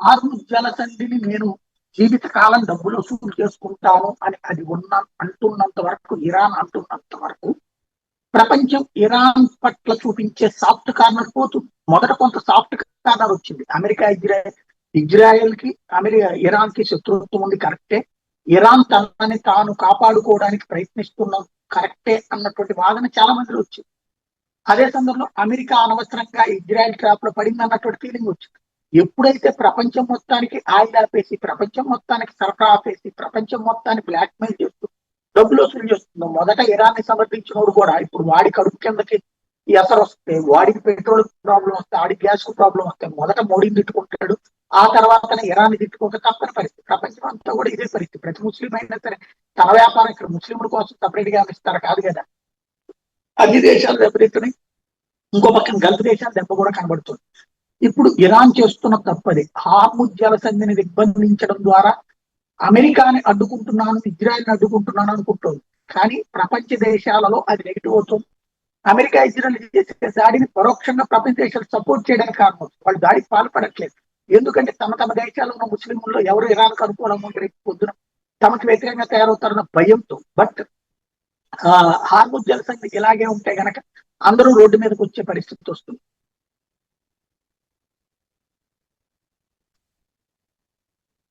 Hormuz జలసంధిని నేను జీవితకాలం డబ్బులు వసూలు చేసుకుంటాను అని అది అంటున్నంత వరకు, ఇరాన్ అంటున్నంత వరకు ప్రపంచం ఇరాన్ పట్ల చూపించే సాఫ్ట్ కార్నర్ పోతుంది. మొదట కొంత సాఫ్ట్ కార్నర్ వచ్చింది. అమెరికా ఇజ్రాయెల్ కి ఇరాన్ కి శత్రుత్వం ఉంది, కరెక్టే. ఇరాన్ తనని తాను కాపాడుకోవడానికి ప్రయత్నిస్తున్న కరెక్టే అన్నటువంటి వాదన చాలా మందిలో వచ్చింది. అదే సందర్భంలో అమెరికా అనవసరంగా ఇజ్రాయెల్ ట్రాప్ లో పడింది అన్నటువంటి ఫీలింగ్ వచ్చింది. ఎప్పుడైతే ప్రపంచం మొత్తానికి ఆయిల్ ఆపేసి, ప్రపంచం మొత్తానికి సరఫరా ఆపేసి, ప్రపంచం మొత్తాన్ని బ్లాక్ మెయిల్ చేస్తూ డబ్బులు వసూలు చేస్తున్నాం. మొదట ఇరాన్ని సమర్థించినోడు కూడా ఇప్పుడు వాడి కడుపు కిందకి ఈ అసలు వస్తే, వాడికి పెట్రోల్ ప్రాబ్లం వస్తే, వాడికి గ్యాస్ ప్రాబ్లం వస్తే మొదట మోడీని తిట్టుకుంటాడు, ఆ తర్వాతనే ఇరాన్ని తిట్టుకుంటే తప్పని పరిస్థితి. ప్రపంచం అంతా కూడా ఇదే పరిస్థితి. ప్రతి ముస్లిం అయినా సరే తన వ్యాపారం ఇక్కడ ముస్లింల కోసం సపరేట్ గా ఇస్తారు కాదు కదా. అన్ని దేశాలు దెబ్బతింటున్నాయి, ఇంకో పక్కన గల్ఫ్ దేశాలు దెబ్బ కూడా కనబడుతుంది. ఇప్పుడు ఇరాన్ చేస్తున్న తప్పది. హార్ముజ్ జలసంధిని దిగ్బంధించడం ద్వారా అమెరికాని అడ్డుకుంటున్నాను, ఇజ్రాయెల్ని అడ్డుకుంటున్నాను అనుకుంటుంది. కానీ ప్రపంచ దేశాలలో అది నెగిటివ్ అవుతుంది. అమెరికా ఇజ్రాయెల్ చేసే దాడిని పరోక్షంగా ప్రపంచ దేశాలు సపోర్ట్ చేయడానికి కారణం, వాళ్ళు దాడికి పాల్పడట్లేదు. ఎందుకంటే తమ తమ దేశాల్లో ఉన్న ముస్లింల్లో ఎవరు ఇరాన్కు అనుకూలంగా ఉంటే రేపు పొద్దున తమకు వ్యతిరేకంగా తయారవుతారన్న భయంతో. బట్ హార్ముజ్ జలసంధి ఇలాగే ఉంటే గనక అందరూ రోడ్డు మీదకి వచ్చే పరిస్థితి వస్తుంది.